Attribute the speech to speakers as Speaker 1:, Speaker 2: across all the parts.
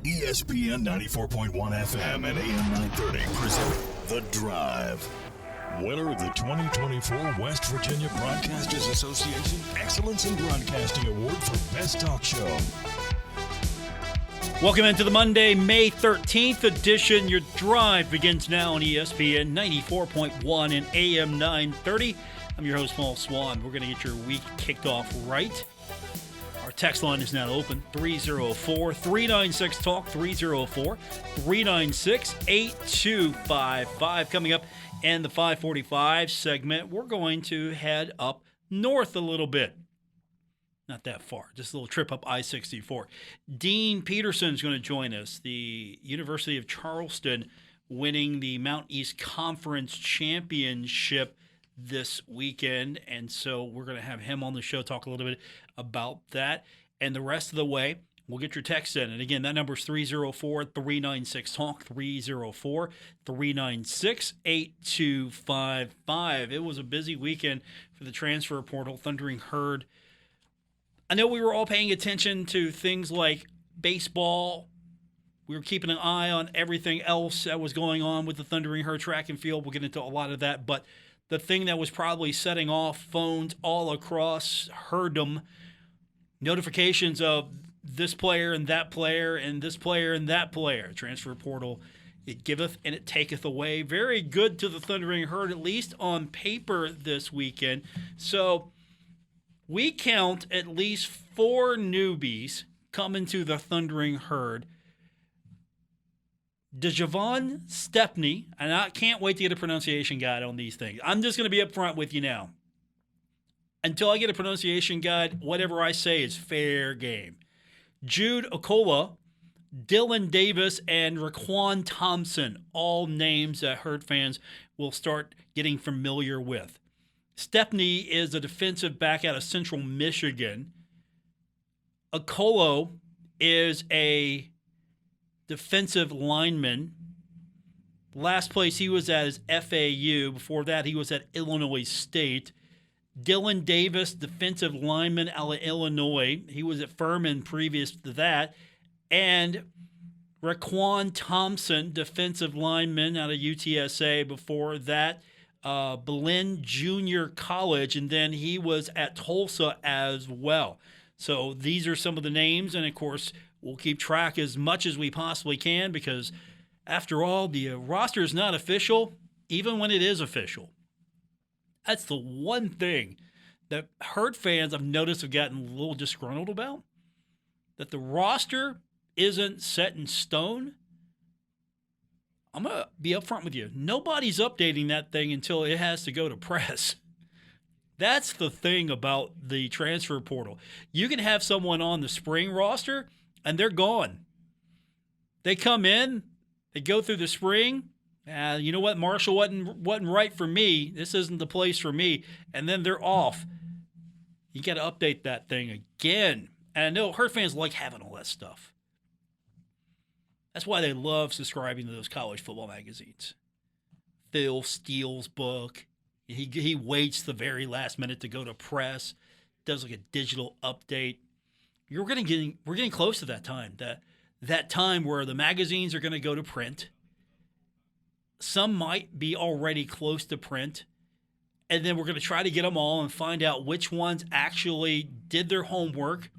Speaker 1: ESPN 94.1 FM and AM 930 present The Drive. Winner of the 2024 West Virginia Broadcasters Association Excellence in Broadcasting Award for Best Talk Show.
Speaker 2: Welcome into the Monday, May 13th edition. Your drive begins now on ESPN 94.1 and AM 930. I'm your host, Paul Swann. We're going to get your week kicked off right. Our text line is now open, 304-396-TALK, 304-396-8255. Coming up in the 545 segment, we're going to head up north a little bit. Not that far, just a little trip up I-64. Dean Peterson is going to join us, the University of Charleston winning the Mountain East Conference Championship this weekend. And so we're going to have him on the show, talk a little bit about that. And the rest of the way, we'll get your text in. And again, that number is 304-396-TALK, 304-396-8255. It was a busy weekend for the transfer portal. Thundering Herd. I know we were all paying attention to things like baseball. We were keeping an eye on everything else that was going on with the Thundering Herd track and field. We'll get into a lot of that. But the thing that was probably setting off phones all across herddom, notifications of this player and that player and this player and that player. Transfer portal, it giveth and it taketh away. Very good to the Thundering Herd, at least on paper this weekend. So we count at least 4 newbies coming to the Thundering Herd. DeJavon Stepney, and I can't wait to get a pronunciation guide on these things. I'm just going to be up front with you now. Until I get a pronunciation guide, whatever I say is fair game. Jude Okola, Dylan Davis, and Raquan Thompson, all names that Herd fans will start getting familiar with. Stepney is a defensive back out of Central Michigan. Okolo is a defensive lineman. Last place he was at is FAU. Before that, he was at Illinois State. Dylan Davis, defensive lineman out of Illinois. He was at Furman previous to that. And Raquan Thompson, defensive lineman out of UTSA. Before that, Belen Junior College, and then he was at Tulsa as well. So these are some of the names, and of course, we'll keep track as much as we possibly can because, after all, the roster is not official, even when it is official. That's the one thing that Herd fans I've noticed have gotten a little disgruntled about, that the roster isn't set in stone. I'm going to be upfront with you. Nobody's updating that thing until it has to go to press. That's the thing about the transfer portal. You can have someone on the spring roster, and they're gone. They come in, they go through the spring. You know what? Marshall wasn't right for me. This isn't the place for me. And then they're off. You got to update that thing again. And I know Herd fans like having all that stuff. That's why they love subscribing to those college football magazines. Phil Steele's book. He waits the very last minute to go to press. Does like a digital update. We're getting close to that time. That time where the magazines are going to go to print. Some might be already close to print. And then we're going to try to get them all and find out which ones actually did their homework.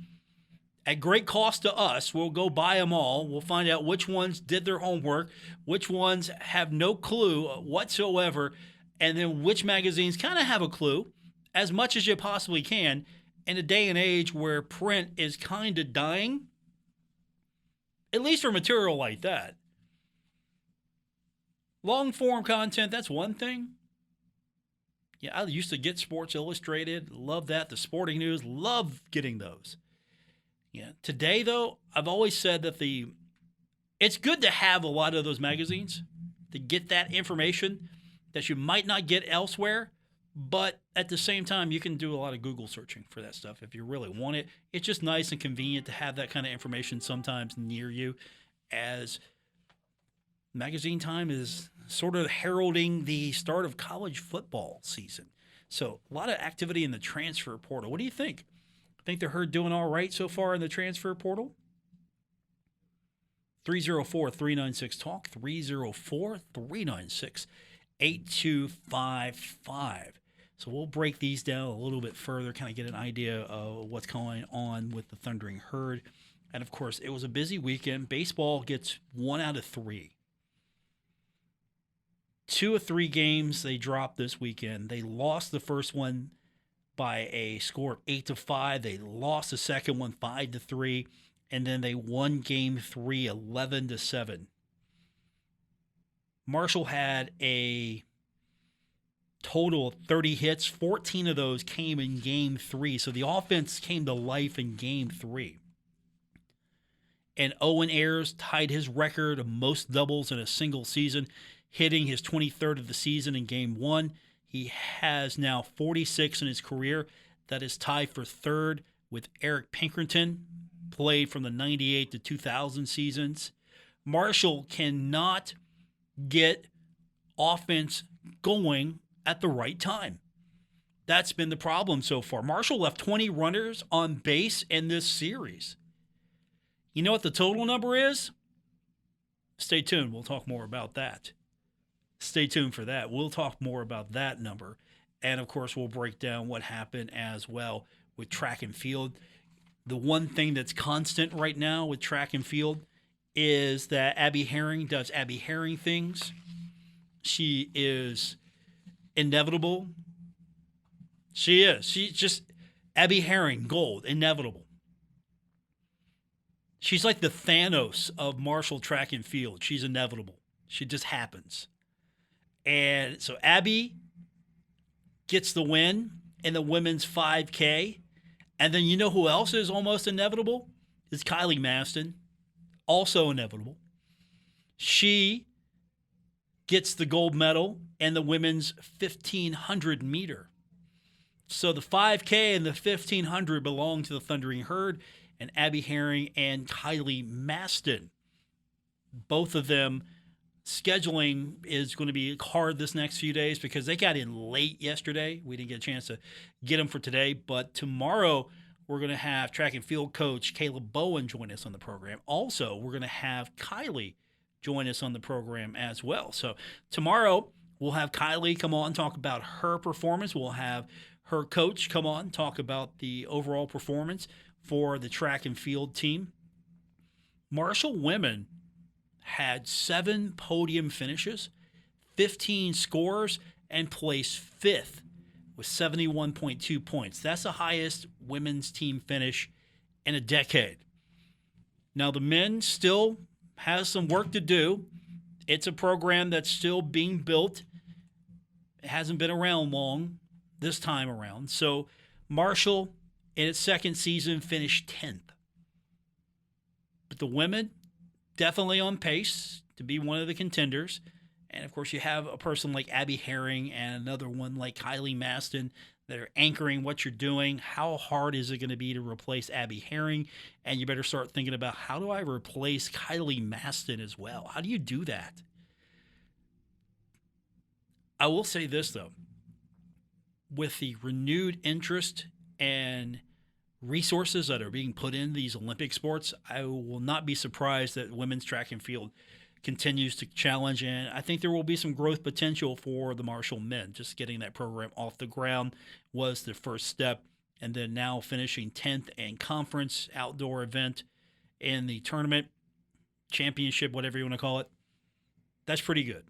Speaker 2: At great cost to us, we'll go buy them all. We'll find out which ones did their homework, which ones have no clue whatsoever, and then which magazines kind of have a clue, as much as you possibly can, in a day and age where print is kind of dying, at least for material like that. Long-form content, that's one thing. Yeah, I used to get Sports Illustrated. Love that. The Sporting News, love getting those. Yeah. Today, though, I've always said that it's good to have a lot of those magazines to get that information that you might not get elsewhere, but at the same time, you can do a lot of Google searching for that stuff if you really want it. It's just nice and convenient to have that kind of information sometimes near you, as magazine time is sort of heralding the start of college football season. So a lot of activity in the transfer portal. What do you think? Think the Herd doing all right so far in the transfer portal? 304-396-TALK, 304-396-8255. So we'll break these down a little bit further, kind of get an idea of what's going on with the Thundering Herd. And, of course, it was a busy weekend. Baseball gets 1 out of 3. 2 of 3 games they dropped this weekend. They lost the first one by a score of 8-5. They lost the second one 5-3. And then they won game 3 11-7. Marshall had a total of 30 hits. 14 of those came in game 3. So the offense came to life in game 3. And Owen Ayers tied his record of most doubles in a single season, hitting his 23rd of the season in game 1. He has now 46 in his career. That is tied for third with Eric Pinkerton, played from the 98 to 2000 seasons. Marshall cannot get offense going at the right time. That's been the problem so far. Marshall left 20 runners on base in this series. You know what the total number is? Stay tuned. We'll talk more about that. Stay tuned for that. We'll talk more about that number. And, of course, we'll break down what happened as well with track and field. The one thing that's constant right now with track and field is that Abby Herring does Abby Herring things. She is inevitable. She is. She's just Abby Herring, gold, inevitable. She's like the Thanos of Marshall track and field. She's inevitable. She just happens. And so Abby gets the win in the women's 5K. And then you know who else is almost inevitable? It's Kylie Maston, also inevitable. She gets the gold medal in the women's 1,500 meter. So the 5K and the 1,500 belong to the Thundering Herd, and Abby Herring and Kylie Maston. Both of them, scheduling is going to be hard this next few days because they got in late yesterday. We didn't get a chance to get them for today, but tomorrow we're going to have track and field coach Caleb Bowen join us on the program. Also, we're going to have Kylie join us on the program as well. So tomorrow we'll have Kylie come on, talk about her performance. We'll have her coach come on, talk about the overall performance for the track and field team. Marshall women had 7 podium finishes, 15 scores, and placed 5th with 71.2 points. That's the highest women's team finish in a decade. Now, the men still has some work to do. It's a program that's still being built. It hasn't been around long this time around. So Marshall, in its second season, finished 10th. But the women, definitely on pace to be one of the contenders. And, of course, you have a person like Abby Herring and another one like Kylie Maston that are anchoring what you're doing. How hard is it going to be to replace Abby Herring? And you better start thinking about, how do I replace Kylie Maston as well? How do you do that? I will say this, though. With the renewed interest and resources that are being put in these Olympic sports, I will not be surprised that women's track and field continues to challenge, and I think there will be some growth potential for the Marshall men. Just getting that program off the ground was the first step, and then now finishing 10th in conference outdoor event in the tournament, championship, whatever you want to call it. That's pretty good.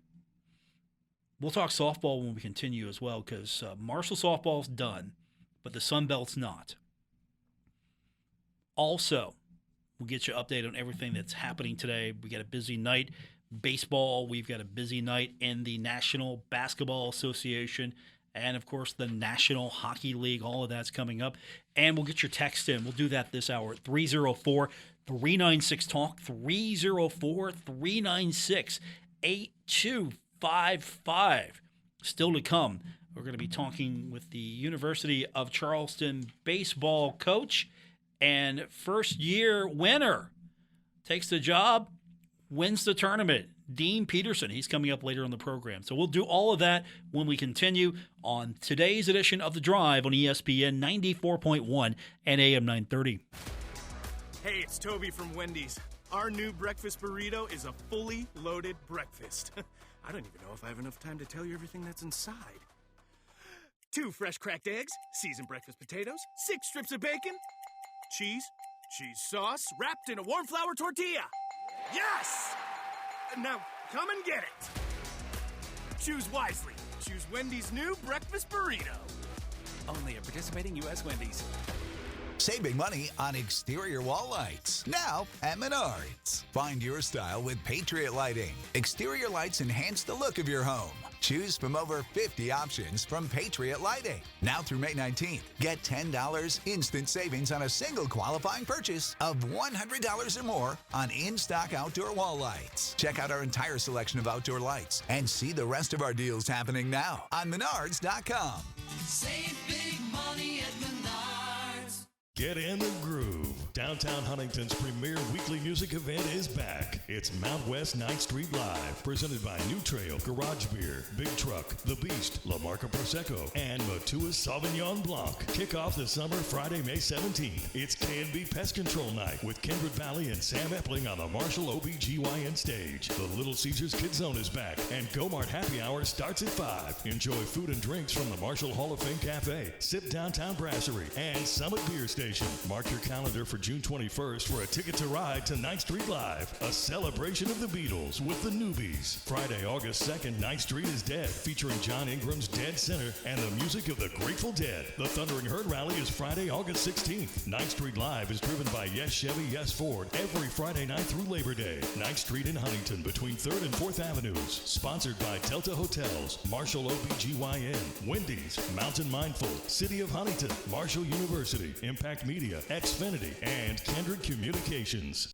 Speaker 2: We'll talk softball when we continue as well, because Marshall softball's done, but the Sun Belt's not. Also, we'll get you an update on everything that's happening today. We got a busy night. Baseball, we've got a busy night in the National Basketball Association and, of course, the National Hockey League. All of that's coming up. And we'll get your text in. We'll do that this hour at 304-396-TALK, 304-396-8255. Still to come, we're going to be talking with the University of Charleston baseball coach and first-year winner. Takes the job, wins the tournament. Dean Peterson, he's coming up later on the program. So we'll do all of that when we continue on today's edition of The Drive on ESPN 94.1 and AM 930.
Speaker 3: Hey, it's Toby from Wendy's. Our new breakfast burrito is a fully loaded breakfast. I don't even know if I have enough time to tell you everything that's inside. 2 fresh cracked eggs, seasoned breakfast potatoes, 6 strips of bacon, cheese sauce, wrapped in a warm flour tortilla. Yes! Now, come and get it. Choose wisely. Choose Wendy's new breakfast burrito.
Speaker 4: Only at participating U.S. Wendy's.
Speaker 5: Saving money on exterior wall lights. Now at Menards. Find your style with Patriot Lighting. Exterior lights enhance the look of your home. Choose from over 50 options from Patriot Lighting. Now through May 19th, get $10 instant savings on a single qualifying purchase of $100 or more on in-stock outdoor wall lights. Check out our entire selection of outdoor lights and see the rest of our deals happening now on Menards.com.
Speaker 6: Save big money at Menards.
Speaker 1: Get in the groove. Downtown Huntington's premier weekly music event is back. It's Mount West 9th Street Live, presented by New Trail, Garage Beer, Big Truck, The Beast, La Marca Prosecco, and Matua Sauvignon Blanc. Kick off the summer Friday, May 17th. It's K&B Pest Control Night with Kindred Valley and Sam Epling on the Marshall OBGYN stage. The Little Caesars Kids Zone is back, and Go-Mart Happy Hour starts at 5. Enjoy food and drinks from the Marshall Hall of Fame Cafe, Sip Downtown Brasserie, and Summit Beer Station. Mark your calendar for June 21st for a ticket to ride to 9th Street Live, a celebration of the Beatles with the Newbies. Friday, August 2nd, 9th Street is Dead, featuring John Ingram's Dead Center and the music of the Grateful Dead. The Thundering Herd Rally is Friday, August 16th. 9th Street Live is driven by Yes Chevy, Yes Ford every Friday night through Labor Day. 9th Street in Huntington between 3rd and 4th Avenues. Sponsored by Delta Hotels, Marshall OBGYN, Wendy's, Mountain Mindful, City of Huntington, Marshall University, Impact Media, Xfinity, and Kindred Communications.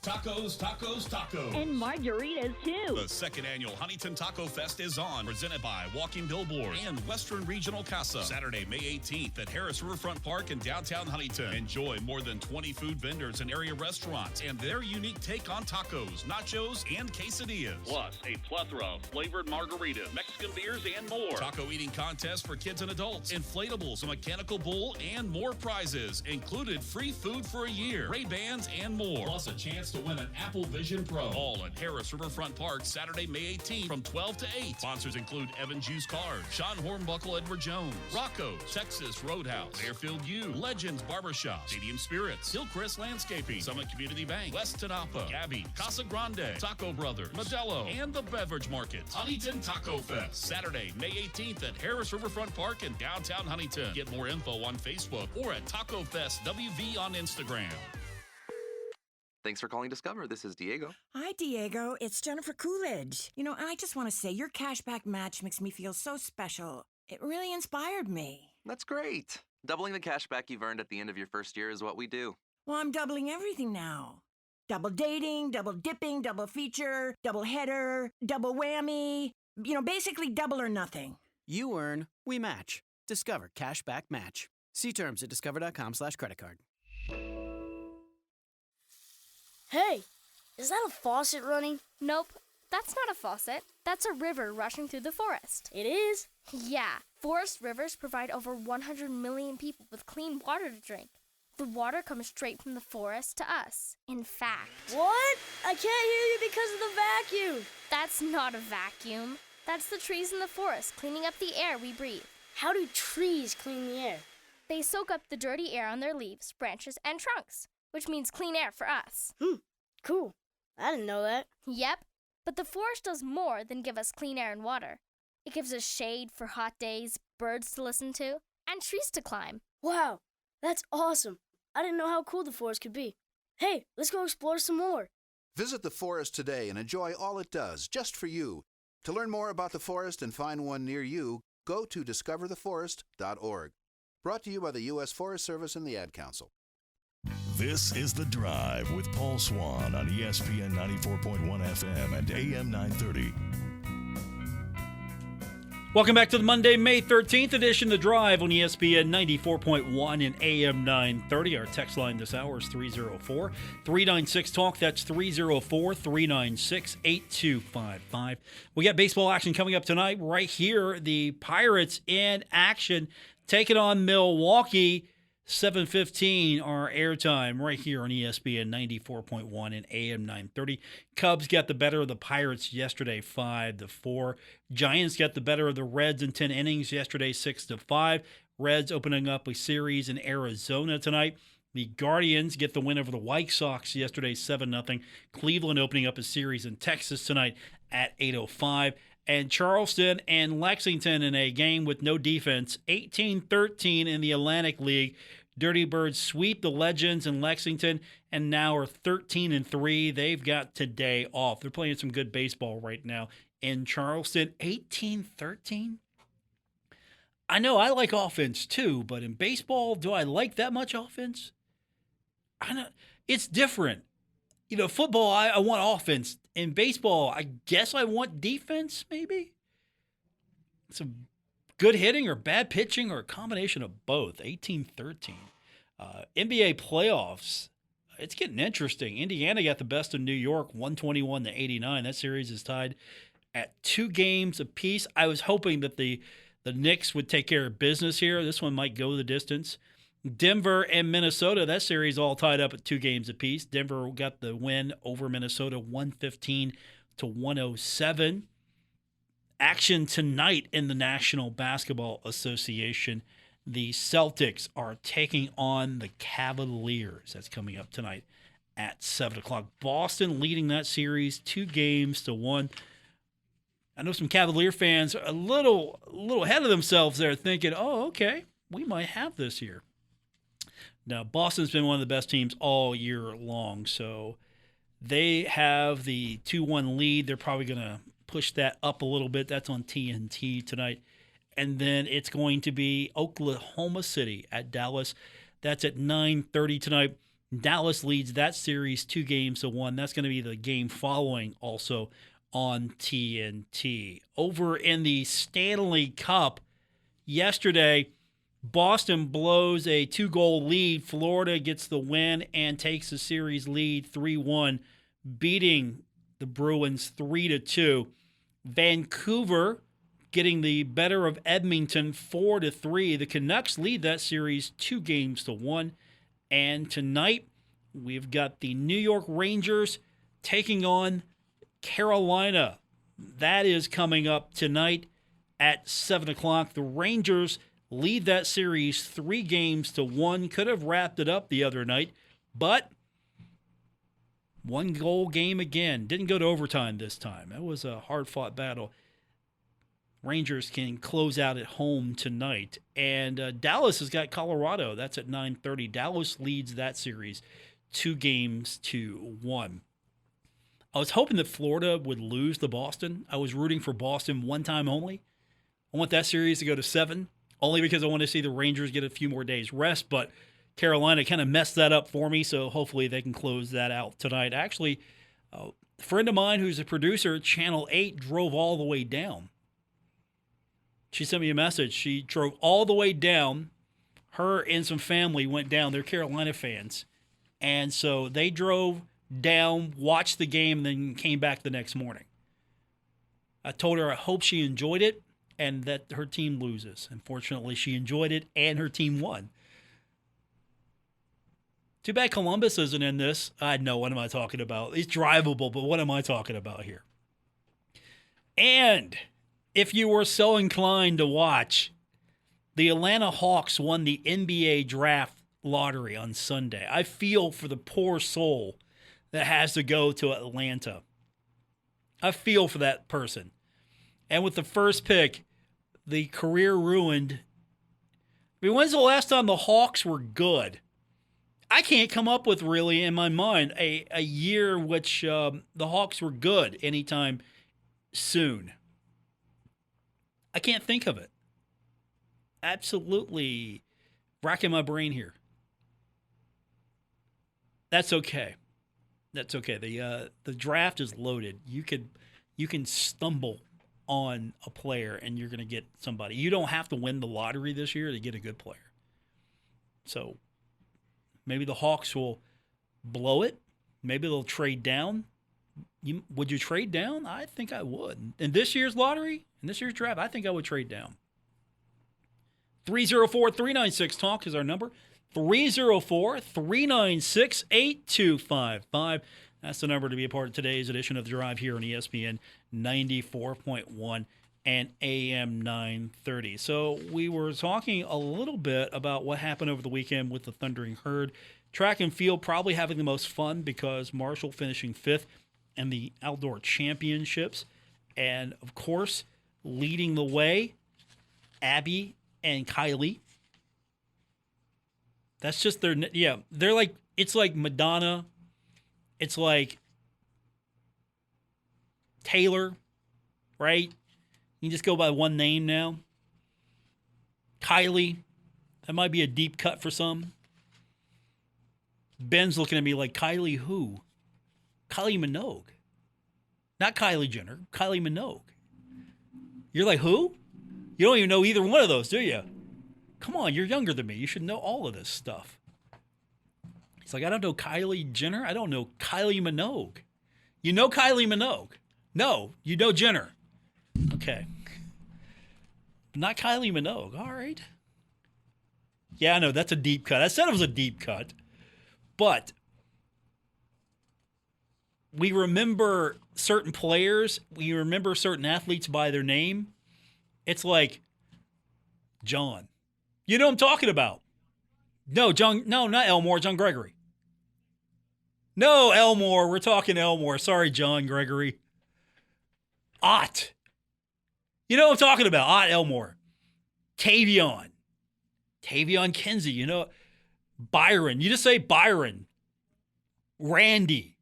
Speaker 7: Tacos, tacos, tacos.
Speaker 8: And margaritas, too.
Speaker 7: The second annual Huntington Taco Fest is on, presented by Walking Billboard and Western Regional Casa. Saturday, May 18th at Harris Riverfront Park in downtown Huntington. Enjoy more than 20 food vendors and area restaurants and their unique take on tacos, nachos, and quesadillas. Plus, a plethora of flavored margaritas, Mexican beers, and more. Taco eating contests for kids and adults, inflatables, a mechanical bull, and more prizes. Included free food for a year, Ray-Bans, and more. Plus a chance to win an Apple Vision Pro. All at Harris Riverfront Park, Saturday, May 18th from 12 to 8. Sponsors include Evan Juice Card, Sean Hornbuckle, Edward Jones, Rocco's, Texas Roadhouse, Airfield U, Legends Barbershop, Stadium Spirits, Hillcrest Landscaping, Summit Community Bank, West Tanapa, Gabby, Casa Grande, Taco Brothers, Modelo, and the Beverage Market. Huntington Taco Fest, Saturday, May 18th at Harris Riverfront Park in downtown Huntington. Get more info on Facebook or at Taco Fest WV on Instagram.
Speaker 9: Thanks for calling Discover. This is Diego.
Speaker 10: Hi, Diego. It's Jennifer Coolidge. You know, I just want to say your cashback match makes me feel so special. It really inspired me.
Speaker 9: That's great. Doubling the cash back you've earned at the end of your first year is what we do.
Speaker 10: Well, I'm doubling everything now. Double dating, double dipping, double feature, double header, double whammy. You know, basically double or nothing.
Speaker 4: You earn, we match. Discover Cashback Match. See terms at discover.com/creditcard.
Speaker 11: Hey, is that a faucet running?
Speaker 12: Nope, that's not a faucet. That's a river rushing through the forest.
Speaker 11: It is?
Speaker 12: Yeah, forest rivers provide over 100 million people with clean water to drink. The water comes straight from the forest to us. In fact...
Speaker 11: What? I can't hear you because of the vacuum.
Speaker 12: That's not a vacuum. That's the trees in the forest cleaning up the air we breathe.
Speaker 11: How do trees clean the air?
Speaker 12: They soak up the dirty air on their leaves, branches, and trunks, which means clean air for us.
Speaker 11: Cool. I didn't know that.
Speaker 12: Yep, but the forest does more than give us clean air and water. It gives us shade for hot days, birds to listen to, and trees to climb.
Speaker 11: Wow, that's awesome. I didn't know how cool the forest could be. Hey, let's go explore some more.
Speaker 13: Visit the forest today and enjoy all it does, just for you. To learn more about the forest and find one near you, go to discovertheforest.org. Brought to you by the U.S. Forest Service and the Ad Council.
Speaker 1: This is The Drive with Paul Swann on ESPN 94.1 FM and AM 930.
Speaker 2: Welcome back to the Monday, May 13th edition of The Drive on ESPN 94.1 and AM 930. Our text line this hour is 304-396-TALK. That's 304-396-8255. We got baseball action coming up tonight right here. The Pirates in action taking on Milwaukee. 7:15, our airtime right here on ESPN 94.1 and AM 930. Cubs got the better of the Pirates yesterday, 5-4. Giants got the better of the Reds in 10 innings yesterday, 6-5. Reds opening up a series in Arizona tonight. The Guardians get the win over the White Sox yesterday, 7-0. Cleveland opening up a series in Texas tonight at 8:05. And Charleston and Lexington in a game with no defense, 18-13 in the Atlantic League. Dirty Birds sweep the Legends in Lexington and now are 13-3. They've got today off. They're playing some good baseball right now in Charleston. 18-13? I know I like offense too, but in baseball, do I like that much offense? I know it's different. Football, I want offense. In baseball, I guess I want defense, maybe. Some good hitting or bad pitching or a combination of both. 18-13. NBA playoffs, it's getting interesting. Indiana got the best of New York, 121-89. That series is tied at 2 games apiece. I was hoping that the Knicks would take care of business here. This one might go the distance. Denver and Minnesota, that series all tied up at 2 games apiece. Denver got the win over Minnesota 115-107. Action tonight in the National Basketball Association. The Celtics are taking on the Cavaliers. That's coming up tonight at 7 o'clock. Boston leading that series 2-1. I know some Cavalier fans are a little ahead of themselves there thinking, oh, okay, we might have this here. Now, Boston's been one of the best teams all year long, so they have the 2-1 lead. They're probably going to push that up a little bit. That's on TNT tonight. And then it's going to be Oklahoma City at Dallas. That's at 9:30 tonight. Dallas leads that series 2-1. That's going to be the game following also on TNT. Over in the Stanley Cup, yesterday, Boston blows a 2-goal lead. Florida gets the win and takes the series lead 3-1, beating the Bruins 3-2. Vancouver getting the better of Edmonton 4-3. The Canucks lead that series 2-1. And tonight, we've got the New York Rangers taking on Carolina. That is coming up tonight at 7 o'clock. The Rangers lead that series 3-1. Could have wrapped it up the other night, but 1-goal game again. Didn't go to overtime this time. That was a hard-fought battle. Rangers can close out at home tonight. And Dallas has got Colorado. That's at 9:30. Dallas leads that series 2-1. I was hoping that Florida would lose to Boston. I was rooting for Boston one time only. I want that series to go to 7, only because I want to see the Rangers get a few more days rest. But Carolina kind of messed that up for me, so hopefully they can close that out tonight. Actually, a friend of mine who's a producer at Channel 8 drove all the way down. She sent me a message. She drove all the way down. Her and some family went down. They're Carolina fans. And so they drove down, watched the game, and then came back the next morning. I told her I hope she enjoyed it and that her team loses. Unfortunately, she enjoyed it and her team won. Too bad Columbus isn't in this. I know, what am I talking about? It's drivable, but what am I talking about here? And if you were so inclined to watch, the Atlanta Hawks won the NBA draft lottery on Sunday. I feel for the poor soul that has to go to Atlanta. I feel for that person. And with the first pick, the career ruined. I mean, when's the last time the Hawks were good? I can't come up with, really, in my mind, a year which the Hawks were good anytime soon. I can't think of it. Absolutely racking my brain here. That's okay. That's okay. The draft is loaded. You can stumble on a player and you're going to get somebody. You don't have to win the lottery this year to get a good player. So maybe the Hawks will blow it. Maybe they'll trade down. Would you trade down? I think I would. In this year's lottery, in this year's draft, I think I would trade down. 304-396-TALK is our number. 304-396-8255. That's the number to be a part of today's edition of The Drive here on ESPN 94.1 and AM 930. So we were talking a little bit about what happened over the weekend with the Thundering Herd. Track and field probably having the most fun because Marshall finishing 5th in the outdoor championships. And, of course, leading the way, Abby and Kylie. That's just they're like, it's like Madonna. It's like Taylor, right? You just go by one name now. Kylie, that might be a deep cut for some. Ben's looking at me like, Kylie who? Kylie Minogue. Not Kylie Jenner, Kylie Minogue. You're like, who? You don't even know either one of those, do you? Come on, you're younger than me. You should know all of this stuff. He's like, I don't know Kylie Jenner. I don't know Kylie Minogue. You know Kylie Minogue. No, you know Jenner. Okay. Not Kylie Minogue. All right. Yeah, I know. That's a deep cut. I said it was a deep cut. But we remember certain players. We remember certain athletes by their name. It's like John. You know what I'm talking about. No, John. No, not Elmore. John Gregory. No, Elmore. We're talking Elmore. Sorry, John Gregory. Ott. You know what I'm talking about. Ott Elmore. Tavion Kinsey. You know, Byron. You just say Byron. Randy.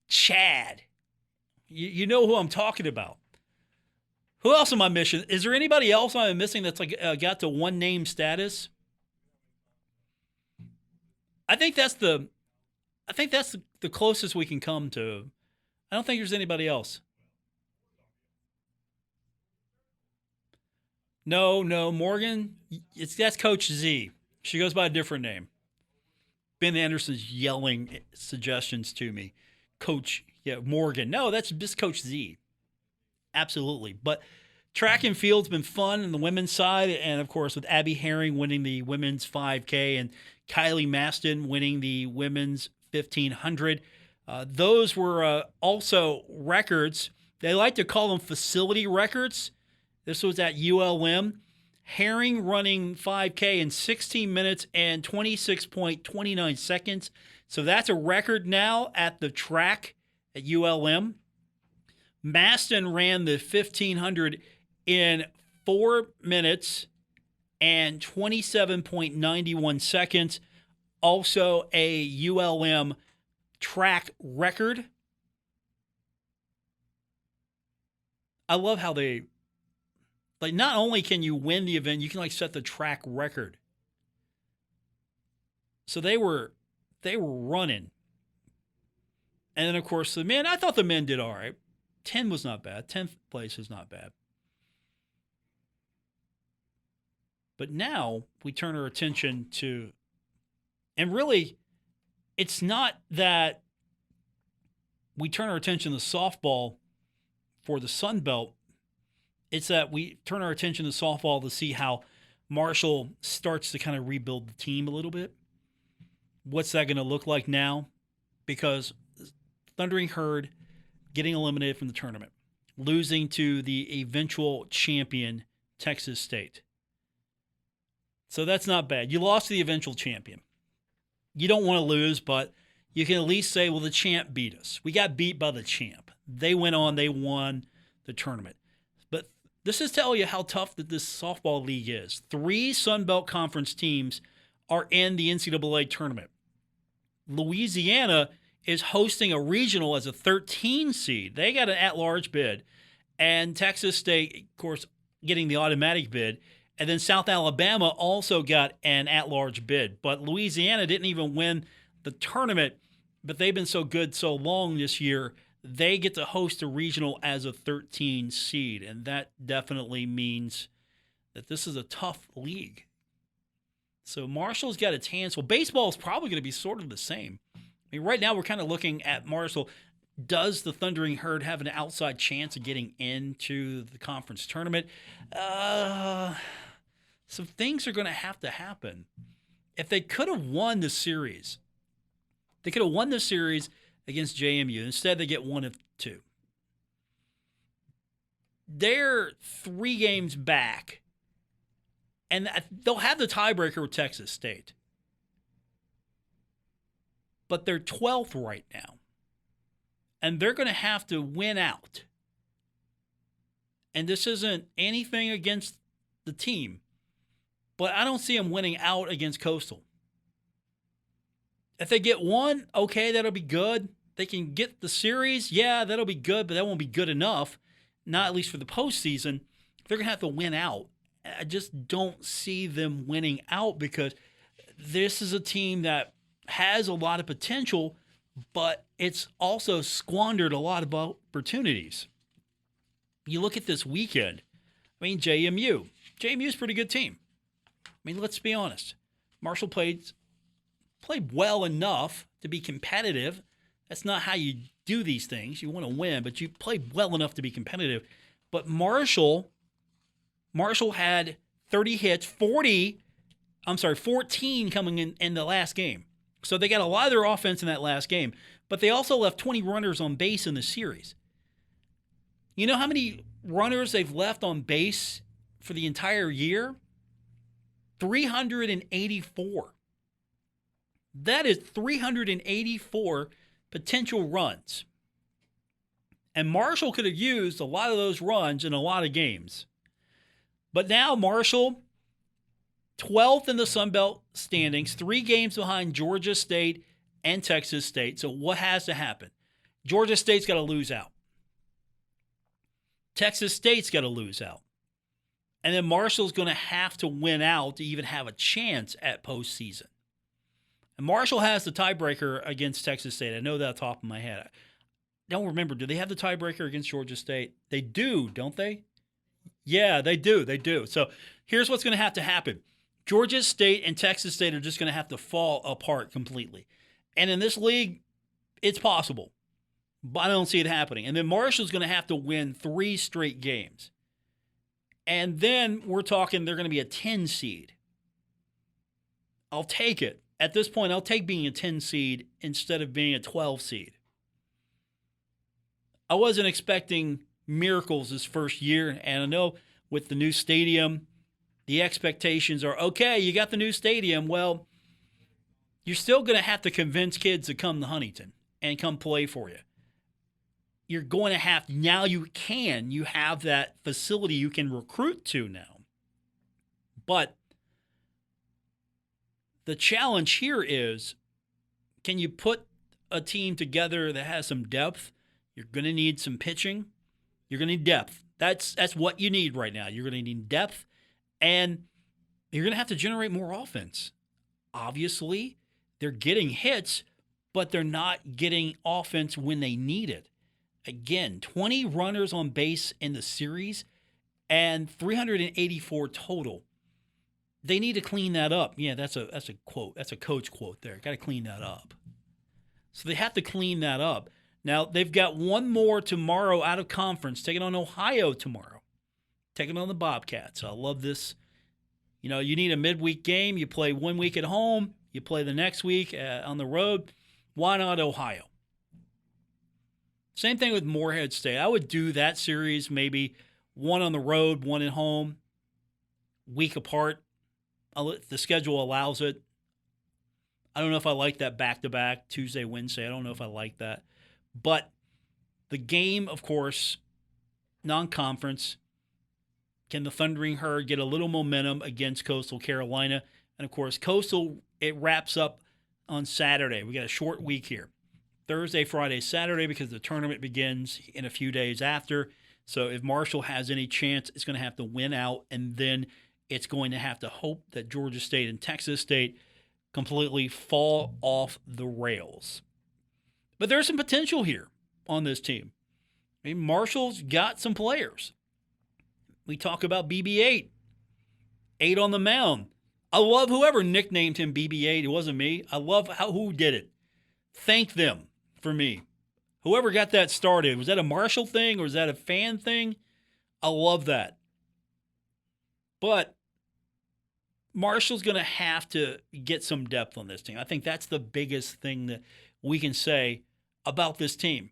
Speaker 2: Chad. You know who I'm talking about. Who else am I missing? Is there anybody else I'm missing that's like got to one name status? I think that's the closest we can come to. I don't think there's anybody else. No, Morgan. That's Coach Z. She goes by a different name. Ben Anderson's yelling suggestions to me. Coach, Morgan. No, that's just Coach Z. Absolutely. But track and field's been fun on the women's side, and of course with Abby Herring winning the women's 5K and Kylie Maston winning the women's 1500. Those were also records. They like to call them facility records. This was at ULM. Herring running 5K in 16 minutes and 26.29 seconds. So that's a record now at the track at ULM. Maston ran the 1500 in 4 minutes and 27.91 seconds. Also a ULM track record. I love how they, like, not only can you win the event, you can like set the track record. So they were running. And then of course the men, I thought the men did all right. 10 was not bad. 10th place is not bad. But now we turn our attention to, and really, it's not that we turn our attention to softball for the Sun Belt. It's that we turn our attention to softball to see how Marshall starts to kind of rebuild the team a little bit. What's that going to look like now? Because Thundering Herd getting eliminated from the tournament, losing to the eventual champion, Texas State. So that's not bad. You lost to the eventual champion. You don't want to lose, but you can at least say, well, the champ beat us. We got beat by the champ. They went on, they won the tournament. But this is telling you how tough that this softball league is. 3 Sun Belt Conference teams are in the NCAA tournament. Louisiana is hosting a regional as a 13 seed. They got an at-large bid. And Texas State, of course, getting the automatic bid. And then South Alabama also got an at-large bid. But Louisiana didn't even win the tournament, but they've been so good so long this year, they get to host a regional as a 13 seed. And that definitely means that this is a tough league. So Marshall's got its hands full. Baseball is probably going to be sort of the same. I mean, right now we're kind of looking at Marshall. Does the Thundering Herd have an outside chance of getting into the conference tournament? Some things are going to have to happen. if they could have won the series, they could have won the series against JMU. Instead, they get 1 of 2. They're 3 games back, and they'll have the tiebreaker with Texas State. But they're 12th right now, and they're going to have to win out. And this isn't anything against the team, but I don't see them winning out against Coastal. If they get 1, okay, that'll be good. They can get the series, yeah, that'll be good, but that won't be good enough, not at least for the postseason. They're going to have to win out. I just don't see them winning out because this is a team that has a lot of potential, but it's also squandered a lot of opportunities. You look at this weekend, I mean, JMU. JMU's a pretty good team. I mean, let's be honest. Marshall played well enough to be competitive. That's not how you do these things. You want to win, but you played well enough to be competitive. But Marshall had 30 hits, 14 coming in the last game. So they got a lot of their offense in that last game, but they also left 20 runners on base in the series. You know how many runners they've left on base for the entire year? 384. That is 384 potential runs. And Marshall could have used a lot of those runs in a lot of games. But now Marshall, 12th in the Sun Belt standings, 3 games behind Georgia State and Texas State. So what has to happen? Georgia State's got to lose out. Texas State's got to lose out. And then Marshall's going to have to win out to even have a chance at postseason. And Marshall has the tiebreaker against Texas State. I know that off the top of my head. I don't remember. Do they have the tiebreaker against Georgia State? They do, don't they? Yeah, they do. They do. So here's what's going to happen. Georgia State and Texas State are just going to have to fall apart completely. And in this league, it's possible. But I don't see it happening. And then Marshall's going to have to win 3 straight games. And then we're talking they're going to be a 10 seed. I'll take it. At this point, I'll take being a 10 seed instead of being a 12 seed. I wasn't expecting miracles this first year. And I know with the new stadium, the expectations are, okay, you got the new stadium. Well, you're still going to have to convince kids to come to Huntington and come play for you. You're going to have, now you have that facility you can recruit to now. But the challenge here is, can you put a team together that has some depth? You're going to need some pitching. You're going to need depth. That's what you need right now. You're going to need depth, and you're going to have to generate more offense. Obviously, they're getting hits, but they're not getting offense when they need it. Again, 20 runners on base in the series and 384 total. They need to clean that up. Yeah, that's a quote. That's a coach quote there. Got to clean that up. So they have to clean that up. Now, they've got one more tomorrow out of conference, taking on Ohio tomorrow, taking on the Bobcats. I love this. You know, you need a midweek game. You play 1 week at home. You play the next week on the road. Why not Ohio? Same thing with Morehead State. I would do that series maybe one on the road, one at home, week apart. The schedule allows it. I don't know if I like that back-to-back, Tuesday, Wednesday. I don't know if I like that. But the game, of course, non-conference, can the Thundering Herd get a little momentum against Coastal Carolina? And, of course, Coastal, it wraps up on Saturday. We got a short week here. Thursday, Friday, Saturday, because the tournament begins in a few days after. So if Marshall has any chance, it's going to have to win out, and then it's going to have to hope that Georgia State and Texas State completely fall off the rails. But there's some potential here on this team. I mean, Marshall's got some players. We talk about BB-8, 8 on the mound. I love whoever nicknamed him BB-8. It wasn't me. I love who did it. Thank them for me. Whoever got that started, was that a Marshall thing or was that a fan thing? I love that. But Marshall's going to have to get some depth on this team. I think that's the biggest thing that we can say about this team.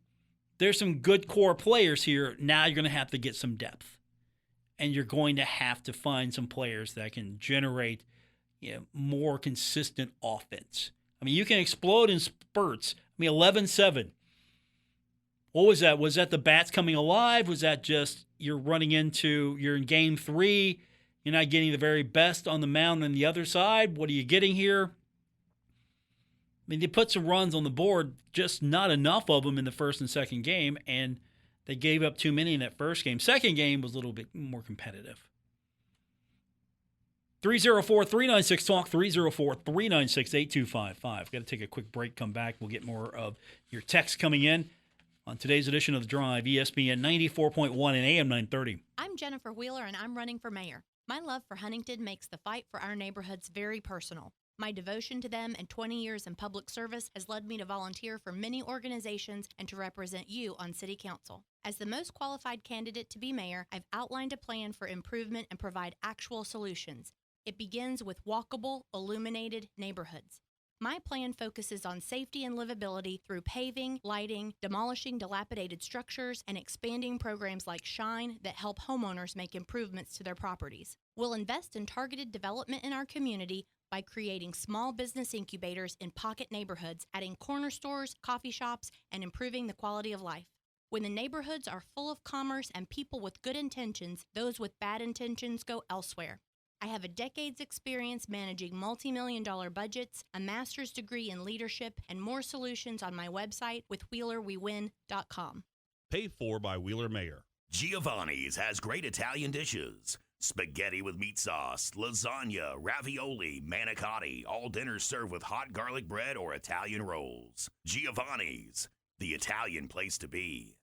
Speaker 2: There's some good core players here. Now you're going to have to get some depth. And you're going to have to find some players that can generate more consistent offense. I mean, you can explode in spurts. I mean, 11-7. What was that? Was that the bats coming alive? Was that just you're in game 3, you're not getting the very best on the mound on the other side? What are you getting here? I mean, they put some runs on the board, just not enough of them in the first and second game, and they gave up too many in that first game. Second game was a little bit more competitive. 304-396-TALK, 304-396-8255. Got to take a quick break, come back. We'll get more of your texts coming in on today's edition of The Drive, ESPN 94.1 and AM 930.
Speaker 8: I'm Jennifer Wheeler, and I'm running for mayor. My love for Huntington makes the fight for our neighborhoods very personal. My devotion to them and 20 years in public service has led me to volunteer for many organizations and to represent you on City Council. As the most qualified candidate to be mayor, I've outlined a plan for improvement and provide actual solutions. It begins with walkable, illuminated neighborhoods. My plan focuses on safety and livability through paving, lighting, demolishing dilapidated structures, and expanding programs like Shine that help homeowners make improvements to their properties. We'll invest in targeted development in our community by creating small business incubators in pocket neighborhoods, adding corner stores, coffee shops, and improving the quality of life. When the neighborhoods are full of commerce and people with good intentions, those with bad intentions go elsewhere. I have a decade's experience managing multi-million-dollar budgets, a master's degree in leadership, and more solutions on my website with WheelerWeWin.com.
Speaker 7: Paid for by Wheeler Mayor.
Speaker 14: Giovanni's has great Italian dishes. Spaghetti with meat sauce, lasagna, ravioli, manicotti, all dinners served with hot garlic bread or Italian rolls. Giovanni's, the Italian place to be.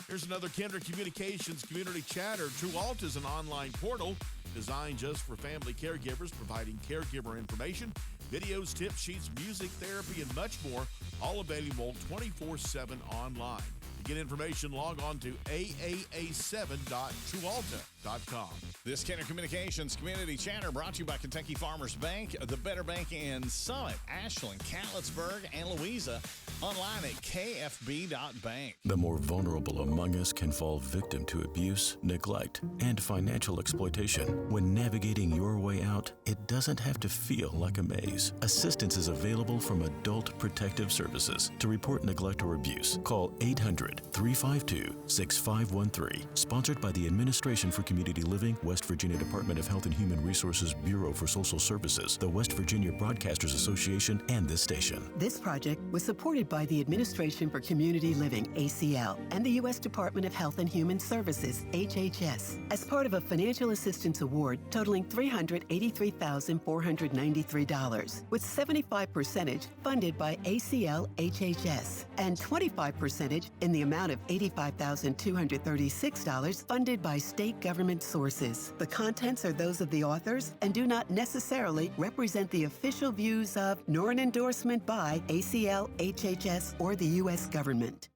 Speaker 15: Here's another Kendrick Communications community chatter. TrueAlt is an online portal designed just for family caregivers, providing caregiver information, videos, tip sheets, music therapy, and much more, all available 24/7 online. To get information, log on to aaa7.trualta.com.
Speaker 16: This Kenner Communications Community Chatter brought to you by Kentucky Farmers Bank, the Better Bank in Summit, Ashland, Catlettsburg, and Louisa. Online at kfb.bank.
Speaker 17: The more vulnerable among us can fall victim to abuse, neglect, and financial exploitation. When navigating your way out, it doesn't have to feel like a maze. Assistance is available from Adult Protective Services. To report neglect or abuse, call 800-352-6513. Sponsored by the Administration for Community Living, West Virginia Department of Health and Human Resources Bureau for Social Services, the West Virginia Broadcasters Association, and this station.
Speaker 18: This project was supported by the Administration for Community Living, ACL, and the U.S. Department of Health and Human Services, HHS, as part of a financial assistance award totaling $383,493, with 75% funded by ACL HHS and 25% in the amount of $85,236 funded by state government sources. The contents are those of the authors and do not necessarily represent the official views of nor an endorsement by ACL HHS or the U.S. government.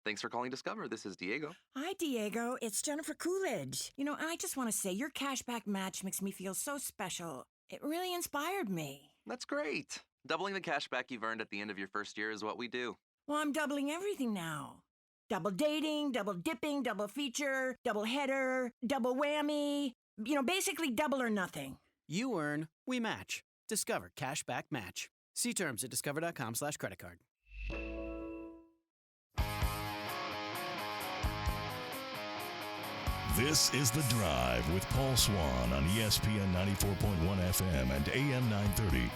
Speaker 9: Thanks for calling Discover. This is Diego.
Speaker 10: Hi, Diego. It's Jennifer Coolidge. I just want to say your cashback match makes me feel so special. It really inspired me.
Speaker 9: That's great. Doubling the cash back you've earned at the end of your first year is what we do.
Speaker 10: Well, I'm doubling everything now. Double dating, double dipping, double feature, double header, double whammy. Basically double or nothing.
Speaker 4: You earn, we match. Discover Cashback Match. See terms at discover.com/creditcard.
Speaker 1: This is The Drive with Paul Swann on ESPN 94.1 FM and AM 930.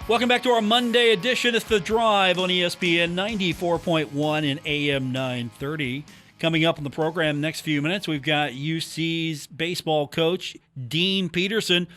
Speaker 2: Welcome back to our Monday edition. It's The Drive on ESPN 94.1 and AM 930. Coming up on the program next few minutes, we've got UC's baseball coach, Dean Peterson,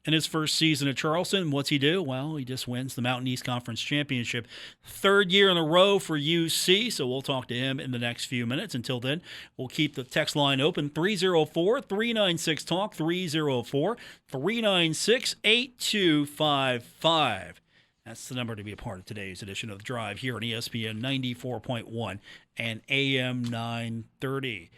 Speaker 2: in his first season at Charleston. What's he do? Well, he just wins the Mountain East Conference Championship. Third year in a row for UC, so we'll talk to him in the next few minutes. Until then, we'll keep the text line open, 304-396-TALK, 304-396-8255. That's the number to be a part of today's edition of The Drive here on ESPN 94.1 and AM 930.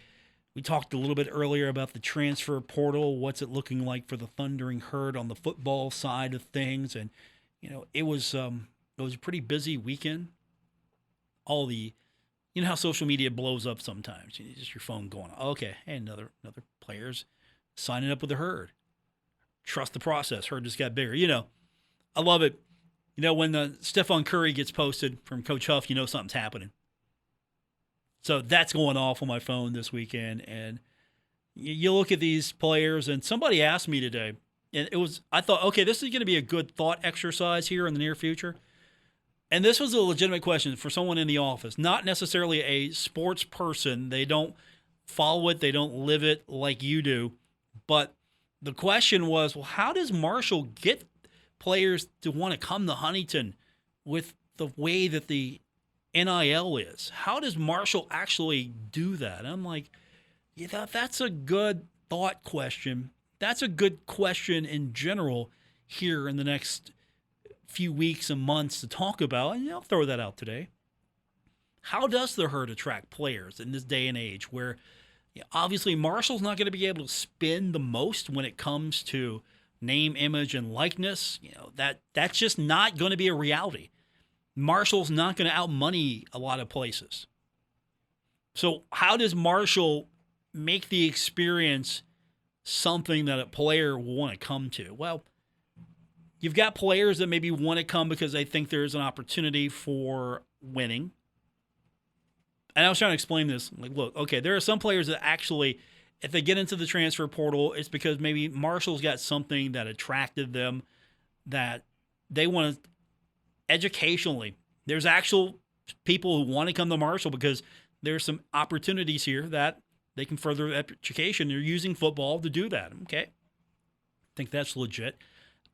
Speaker 2: We talked a little bit earlier about the transfer portal. What's it looking like for the Thundering Herd on the football side of things? And, it was a pretty busy weekend. All the, how social media blows up sometimes. Just your phone going, okay, hey, another player's signing up with the Herd. Trust the process. Herd just got bigger. I love it. When the Stephon Curry gets posted from Coach Huff, something's happening. So that's going off on my phone this weekend. And you look at these players, and somebody asked me today, and I thought, okay, this is going to be a good thought exercise here in the near future. And this was a legitimate question for someone in the office, not necessarily a sports person. They don't follow it. They don't live it like you do. But the question was, well, how does Marshall get players to want to come to Huntington with the way that the NIL is? How does Marshall actually do that? And I'm like, that's a good thought question. That's a good question in general here in the next few weeks and months to talk about, and I'll throw that out today. How does the Herd attract players in this day and age where obviously Marshall's not going to be able to spend the most when it comes to name, image, and likeness? That's just not going to be a reality. Marshall's not going to outmoney a lot of places. So how does Marshall make the experience something that a player will want to come to? Well, you've got players that maybe want to come because they think there's an opportunity for winning. And I was trying to explain this. Like, look, okay, there are some players that actually, if they get into the transfer portal, it's because maybe Marshall's got something that attracted them that they want to educationally. There's actual people who want to come to Marshall because there's some opportunities here that they can further education. They're using football to do that. Okay. I think that's legit.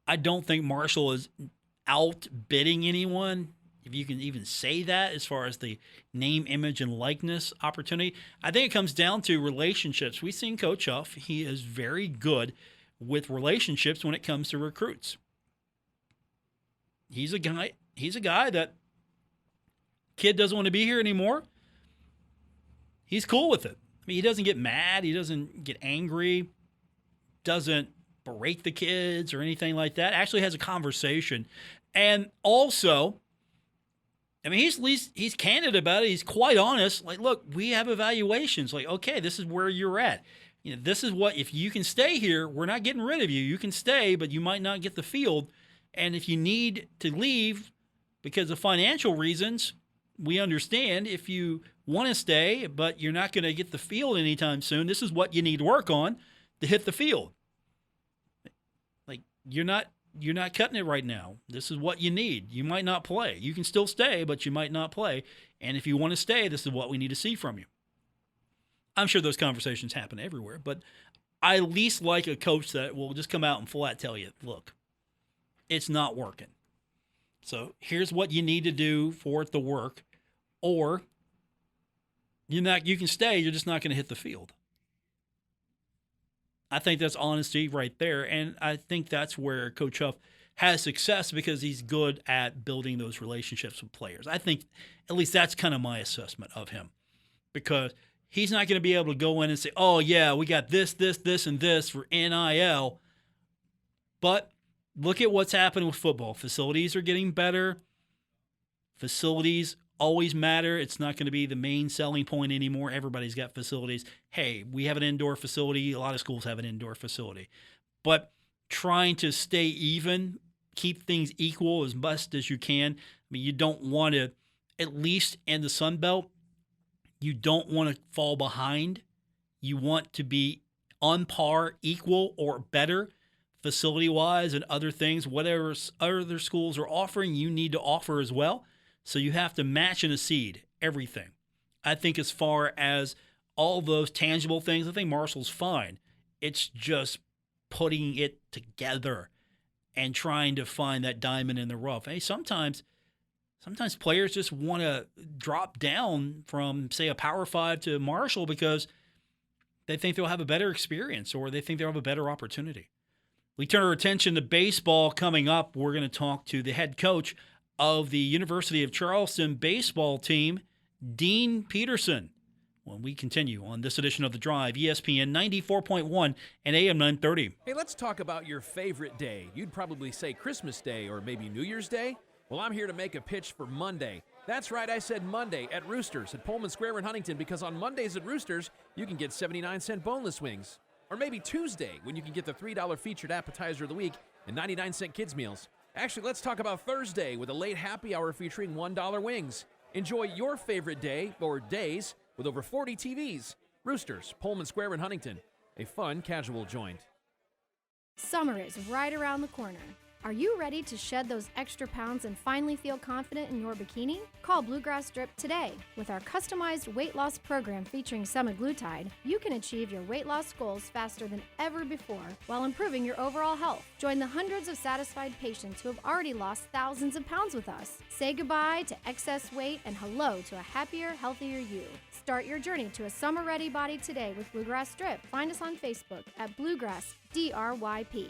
Speaker 2: I don't think Marshall is outbidding anyone, if you can even say that, as far as the name, image, and likeness opportunity. I think it comes down to relationships. We've seen Coach Huff. He is very good with relationships when it comes to recruits. He's a guy that kid doesn't want to be here anymore. He's cool with it. I mean, he doesn't get mad. He doesn't get angry. Doesn't berate the kids or anything like that. Actually has a conversation. And also, I mean, he's candid about it. He's quite honest. Like, look, we have evaluations. Like, okay, this is where you're at. This is what, if you can stay here, we're not getting rid of you. You can stay, but you might not get the field. And if you need to leave because of financial reasons, we understand. If you want to stay, but you're not going to get the field anytime soon, this is what you need to work on to hit the field. Like, you're not cutting it right now. This is what you need. You might not play. You can still stay, but you might not play. And if you want to stay, this is what we need to see from you. I'm sure those conversations happen everywhere, but I at least like a coach that will just come out and flat tell you, look, it's not working. So here's what you need to do for it to work, or you can stay, you're just not going to hit the field. I think that's honesty right there, and I think that's where Coach Huff has success because he's good at building those relationships with players. I think at least that's kind of my assessment of him, because he's not going to be able to go in and say, oh, yeah, we got this, and this for NIL. But look at what's happened with football. Facilities are getting better. Facilities always matter. It's not going to be the main selling point anymore. Everybody's got facilities. Hey, we have an indoor facility. A lot of schools have an indoor facility. But trying to stay even, keep things equal as best as you can. I mean, you don't want to, at least in the Sun Belt, you don't want to fall behind. You want to be on par, equal, or better facility-wise and other things. Whatever other schools are offering, you need to offer as well. So you have to match and exceed everything. I think as far as all those tangible things, I think Marshall's fine. It's just putting it together and trying to find that diamond in the rough. Hey, sometimes players just want to drop down from, say, a Power 5 to Marshall because they think they'll have a better experience or they think they'll have a better opportunity. We turn our attention to baseball coming up. We're going to talk to the head coach of the University of Charleston baseball team, Dean Peterson. when we continue on this edition of The Drive, ESPN 94.1 and AM 930.
Speaker 19: Hey, let's talk about your favorite day. You'd probably say Christmas Day or maybe New Year's Day. Well, I'm here to make a pitch for Monday. That's right, I said Monday at Roosters at Pullman Square in Huntington, because on Mondays at Roosters, you can get 79-cent boneless wings. Or maybe Tuesday, when you can get the $3 featured appetizer of the week and 99-cent kids meals. Actually, let's talk about Thursday with a late happy hour featuring $1 wings. Enjoy your favorite day or days with over 40 TVs. Roosters, Pullman Square in Huntington. A fun, casual joint.
Speaker 20: Summer is right around the corner. Are you ready to shed those extra pounds and finally feel confident in your bikini? Call Bluegrass Strip today. With our customized weight loss program featuring semaglutide, you can achieve your weight loss goals faster than ever before while improving your overall health. Join the hundreds of satisfied patients who have already lost thousands of pounds with us. Say goodbye to excess weight and hello to a happier, healthier you. Start your journey to a summer-ready body today with Bluegrass Strip. Find us on Facebook at Bluegrass DRYP.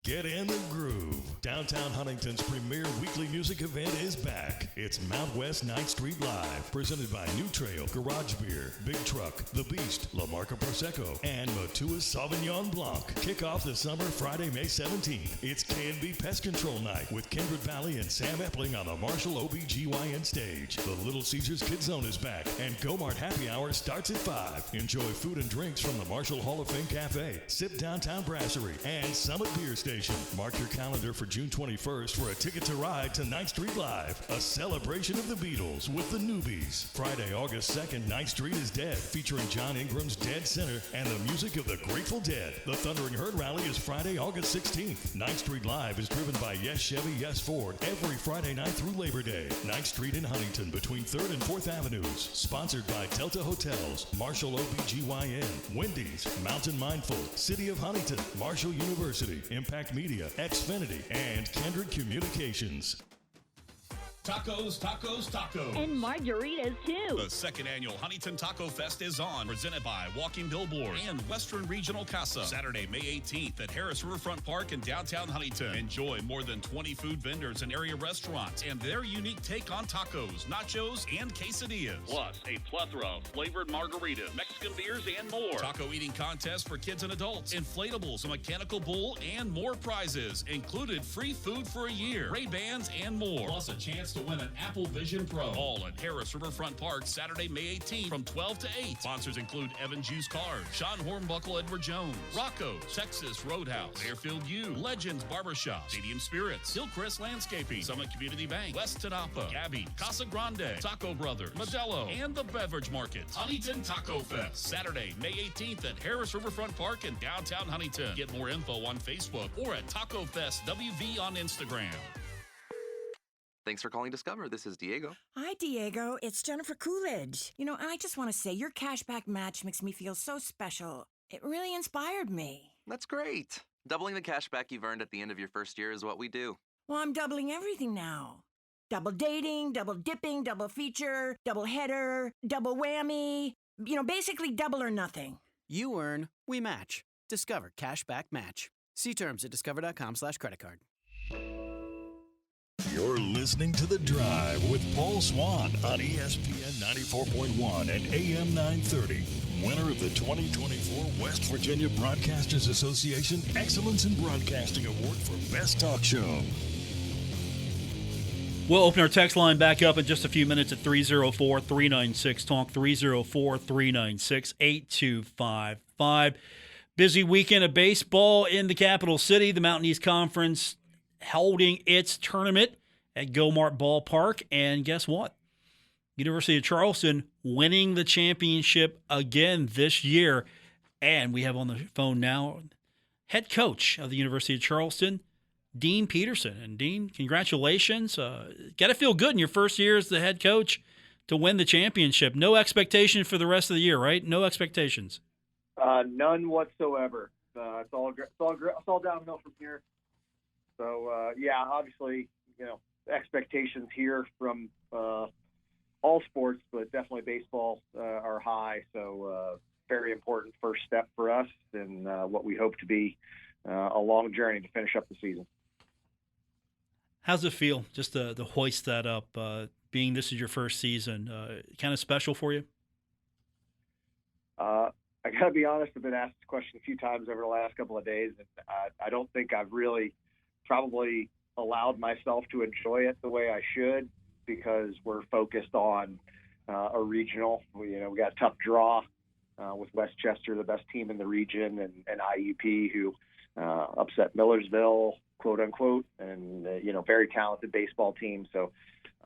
Speaker 1: Get in the groove. Downtown Huntington's premier weekly music event is back. It's Mount West 9th Street Live, presented by New Trail, Garage Beer, Big Truck, The Beast, La Marca Prosecco, and Matua's Sauvignon Blanc. Kick off the summer Friday, May 17th. It's K&B Pest Control Night with Kindred Valley and Sam Epling on the Marshall OBGYN stage. The Little Caesars Kids Zone is back, and Go-Mart Happy Hour starts at 5. Enjoy food and drinks from the Marshall Hall of Fame Cafe, Sip Downtown Brasserie, and Summit Beer Station. Mark your calendar for June 21st for a ticket to ride to 9th Street Live, a celebration of the Beatles with the Newbies. Friday, August 2nd, 9th Street is Dead, featuring John Ingram's Dead Center and the music of the Grateful Dead. The Thundering Herd Rally is Friday, August 16th. 9th Street Live is driven by Yes Chevy, Yes Ford every Friday night through Labor Day. 9th Street in Huntington between 3rd and 4th Avenues. Sponsored by Delta Hotels, Marshall OBGYN, Wendy's, Mountain Mindful, City of Huntington, Marshall University, Impact Media, Xfinity, and Kindred Communications.
Speaker 7: Tacos, tacos, tacos.
Speaker 21: And margaritas, too.
Speaker 7: The second annual Huntington Taco Fest is on, presented by Walking Billboard and Western Regional Casa. Saturday, May 18th at Harris Riverfront Park in downtown Huntington. Enjoy more than 20 food vendors and area restaurants and their unique take on tacos, nachos, and quesadillas. Plus, a plethora of flavored margaritas, Mexican beers, and more. Taco eating contest for kids and adults, inflatables, a mechanical bull, and more prizes. Included free food for a year, Ray-Bans, and more. Plus a chance to win an Apple Vision Pro. All at Harris Riverfront Park, Saturday, May 18th from 12 to 8. Sponsors include Evan Juice Card, Sean Hornbuckle, Edward Jones, Rocco's, Texas Roadhouse, Airfield U, Legends Barbershop, Stadium Spirits, Hillcrest Landscaping, Summit Community Bank, West Tanapa, Gabby, Casa Grande, Taco Brothers, Modelo, and the Beverage Market. Huntington Taco Fest, Saturday, May 18th at Harris Riverfront Park in downtown Huntington. Get more info on Facebook or at Taco Fest WV on Instagram.
Speaker 9: Thanks for calling Discover. This is Diego.
Speaker 10: Hi, Diego. It's Jennifer Coolidge. You know, I just want to say your cashback match makes me feel so special. It really inspired me.
Speaker 9: That's great. Doubling the cash back you've earned at the end of your first year is what we do.
Speaker 10: Well, I'm doubling everything now. Double dating, double dipping, double feature, double header, double whammy. You know, basically double or nothing.
Speaker 4: You earn, we match. Discover Cashback Match. See terms at discover.com/creditcard.
Speaker 1: You're listening to The Drive with Paul Swann on ESPN 94.1 and AM 930. Winner of the 2024 West Virginia Broadcasters Association Excellence in Broadcasting Award for Best Talk Show.
Speaker 2: We'll open our text line back up in just a few minutes at 304-396-TALK, 304-396-8255. Busy weekend of baseball in the capital city. The Mountain East Conference holding its tournament at Go-Mart Ballpark. And guess what? University of Charleston winning the championship again this year. And we have on the phone now head coach of the University of Charleston, Dean Peterson. And Dean, congratulations. Got to feel good in your first year as the head coach to win the championship. No expectation for the rest of the year, right? No expectations.
Speaker 22: None whatsoever. It's all downhill from here. So, yeah, obviously, you know, expectations here from all sports, but definitely baseball are high. So, very important first step for us and what we hope to be a long journey to finish up the season.
Speaker 2: How's it feel just to hoist that up, being this is your first season? Kind of special for you?
Speaker 22: I got to be honest, I've been asked this question a few times over the last couple of days, and I don't think I've really probably allowed myself to enjoy it the way I should, because we're focused on a regional. We got a tough draw with Westchester, the best team in the region, and IUP, who upset Millersville, quote unquote, and very talented baseball team. So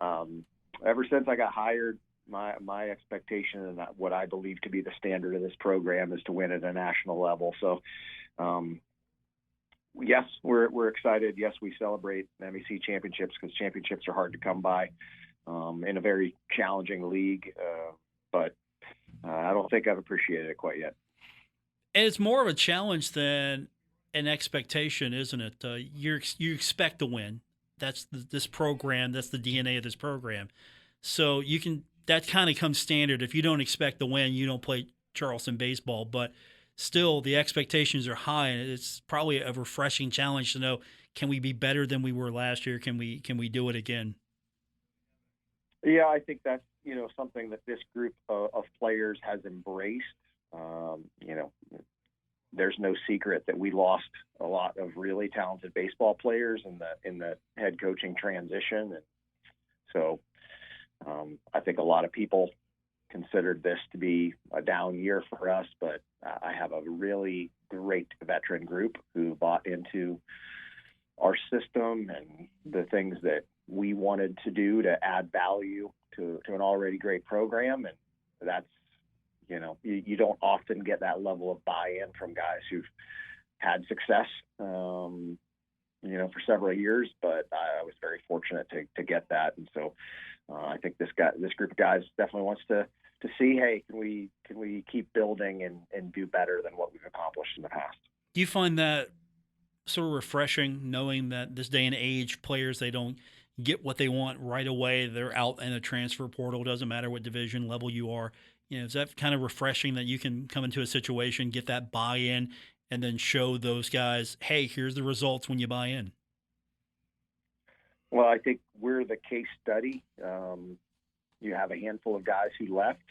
Speaker 22: ever since I got hired, my expectation and what I believe to be the standard of this program is to win at a national level. So yes, we're excited. Yes, we celebrate MEC championships, because championships are hard to come by in a very challenging league. But I don't think I've appreciated it quite yet.
Speaker 2: And it's more of a challenge than an expectation, isn't it? You expect to win. That's this program. That's the DNA of this program. So that kind of comes standard. If you don't expect to win, you don't play Charleston baseball. But still, the expectations are high, and it's probably a refreshing challenge to know, can we be better than we were last year? Can we do it again?
Speaker 22: Yeah, I think that's something that this group of players has embraced. There's no secret that we lost a lot of really talented baseball players in the head coaching transition, and so I think a lot of people considered this to be a down year for us. But I have a really great veteran group who bought into our system and the things that we wanted to do to add value to an already great program. And that's, you don't often get that level of buy-in from guys who've had success, for several years, but I was very fortunate to get that. And so I think this group of guys definitely wants to see, hey, can we keep building and do better than what we've accomplished in the past?
Speaker 2: Do you find that sort of refreshing, knowing that this day and age, players, they don't get what they want right away? They're out in a transfer portal. Doesn't matter what division level you are. Is that kind of refreshing that you can come into a situation, get that buy-in, and then show those guys, hey, here's the results when you buy in?
Speaker 22: Well, I think we're the case study. You have a handful of guys who left.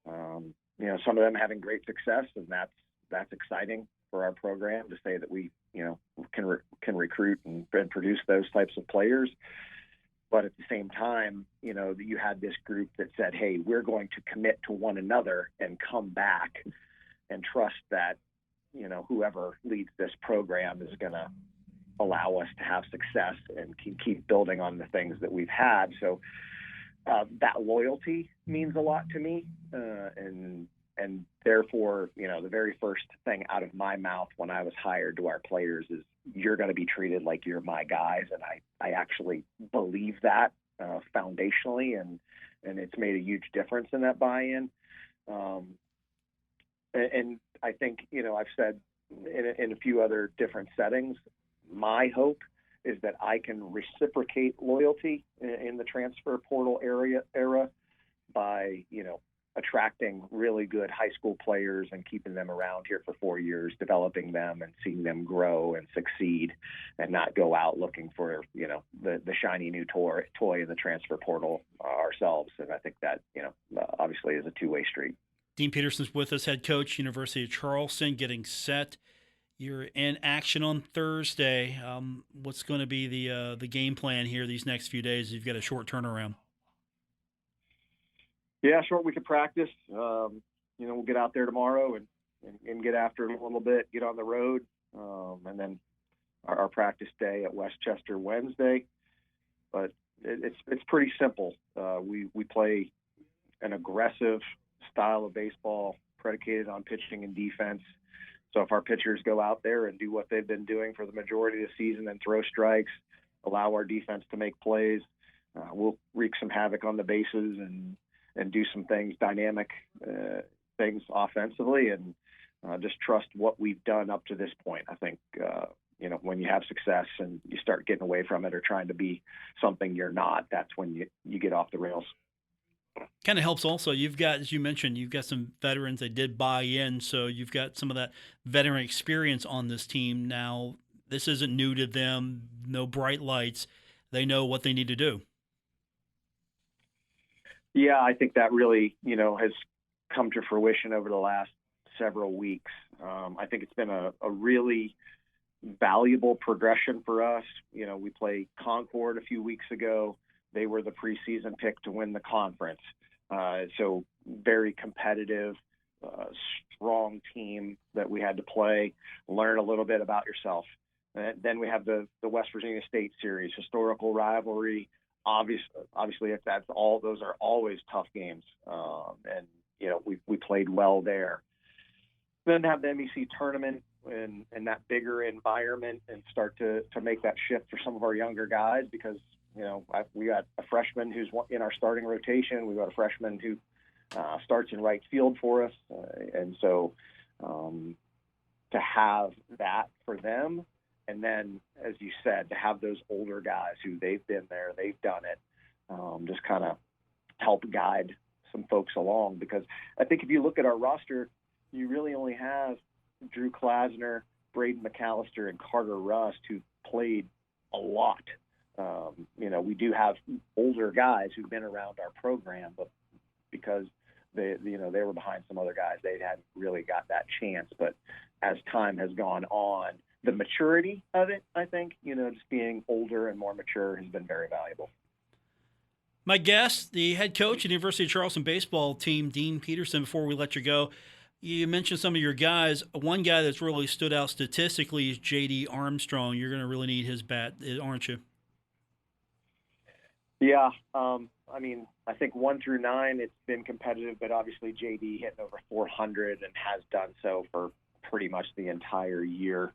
Speaker 22: Some of them having great success, and that's exciting for our program to say that we, can recruit and produce those types of players. But at the same time, you had this group that said, hey, we're going to commit to one another and come back and trust that, whoever leads this program is going to allow us to have success and keep building on the things that we've had. So that loyalty means a lot to me. And therefore, the very first thing out of my mouth when I was hired to our players is, you're going to be treated like you're my guys. And I actually believe that foundationally, and it's made a huge difference in that buy-in. And I think, I've said in a few other different settings, my hope is that I can reciprocate loyalty in the transfer portal era by, attracting really good high school players and keeping them around here for 4 years, developing them and seeing them grow and succeed, and not go out looking for, the shiny new toy in the transfer portal ourselves. And I think that, obviously is a two-way street.
Speaker 2: Dean Peterson's with us, head coach, University of Charleston, getting set. You're in action on Thursday. What's going to be the game plan here these next few days? You've got a short turnaround.
Speaker 22: Yeah, short week of practice. We'll get out there tomorrow and get after it a little bit, get on the road, and then our practice day at Westchester Wednesday. But it's pretty simple. We play an aggressive style of baseball predicated on pitching and defense. So if our pitchers go out there and do what they've been doing for the majority of the season and throw strikes, allow our defense to make plays, we'll wreak some havoc on the bases and do some things, dynamic things offensively, and just trust what we've done up to this point. I think, when you have success and you start getting away from it or trying to be something you're not, that's when you get off the rails.
Speaker 2: Kind of helps also. You've got, as you mentioned, you've got some veterans that did buy in, so you've got some of that veteran experience on this team now. This isn't new to them, no bright lights. They know what they need to do.
Speaker 22: Yeah, I think that really, has come to fruition over the last several weeks. I think it's been a really valuable progression for us. We played Concord a few weeks ago. They were the preseason pick to win the conference. So very competitive, strong team that we had to play, learn a little bit about yourself. And then we have the West Virginia State series, historical rivalry. Obviously, if that's all, those are always tough games. And, we played well there. Then have the MEC tournament in that bigger environment and start to make that shift for some of our younger guys because, we got a freshman who's in our starting rotation. We got a freshman who starts in right field for us. And so to have that for them, and then, as you said, to have those older guys who they've been there, they've done it, just kind of help guide some folks along. Because I think if you look at our roster, you really only have Drew Klasner, Braden McAllister, and Carter Rust who played a lot. We do have older guys who've been around our program, but because they were behind some other guys, they hadn't really got that chance. But as time has gone on, the maturity of it, I think, just being older and more mature has been very valuable.
Speaker 2: My guest, the head coach of the University of Charleston baseball team, Dean Peterson. Before we let you go, you mentioned some of your guys. One guy that's really stood out statistically is J.D. Armstrong. You're going to really need his bat, aren't you?
Speaker 22: Yeah. I think 1 through 9, it's been competitive, but obviously J.D. hitting over 400 and has done so for pretty much the entire year.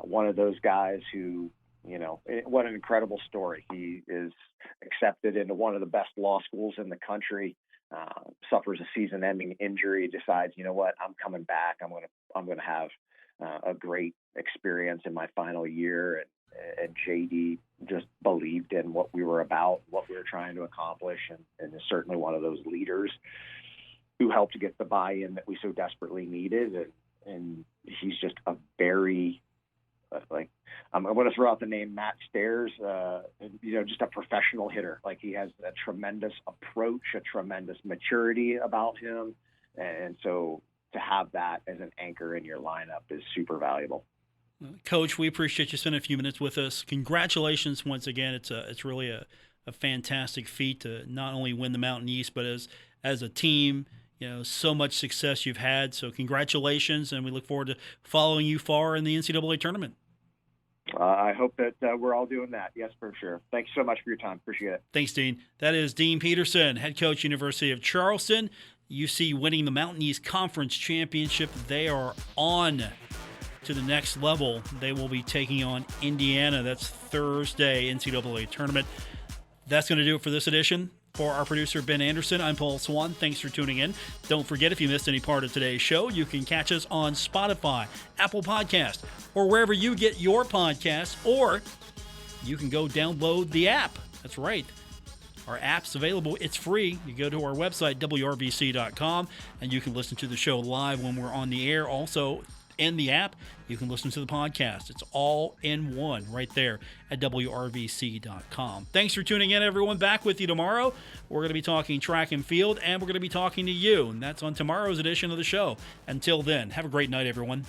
Speaker 22: One of those guys who, what an incredible story. He is accepted into one of the best law schools in the country, suffers a season-ending injury, decides, I'm coming back. I'm going to have a great experience in my final year. And JD just believed in what we were about, what we were trying to accomplish, and is certainly one of those leaders who helped get the buy-in that we so desperately needed. And he's just a very, I'm going to throw out the name Matt Stairs, just a professional hitter. Like, he has a tremendous approach, a tremendous maturity about him. And so to have that as an anchor in your lineup is super valuable.
Speaker 2: Coach, we appreciate you spending a few minutes with us. Congratulations once again. It's really a fantastic feat to not only win the Mountain East, but as a team, so much success you've had. So congratulations, and we look forward to following you far in the NCAA tournament.
Speaker 22: I hope that we're all doing that. Yes, for sure. Thanks so much for your time. Appreciate it.
Speaker 2: Thanks, Dean. That is Dean Peterson, head coach, University of Charleston. UC winning the Mountain East Conference Championship. They are on to the next level. They will be taking on Indiana. That's Thursday, NCAA tournament. That's going to do it for this edition. For our producer, Ben Anderson, I'm Paul Swann. Thanks for tuning in. Don't forget, if you missed any part of today's show, you can catch us on Spotify, Apple Podcast, or wherever you get your podcasts, or you can go download the app. That's right. Our app's available. It's free. You go to our website, WRVC.com, and you can listen to the show live when we're on the air. Also, in the app, you can listen to the podcast. It's all in one right there at WRVC.com. Thanks for tuning in, everyone. Back with you tomorrow. We're going to be talking track and field, and we're going to be talking to you, and that's on tomorrow's edition of the show. Until then, have a great night, everyone.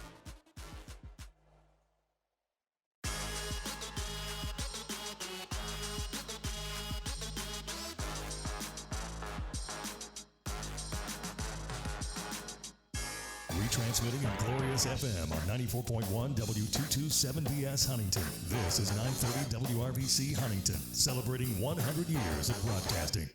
Speaker 1: Retransmitting on Glorious FM on 94.1 W227BS Huntington. This is 930 WRVC Huntington, celebrating 100 years of broadcasting.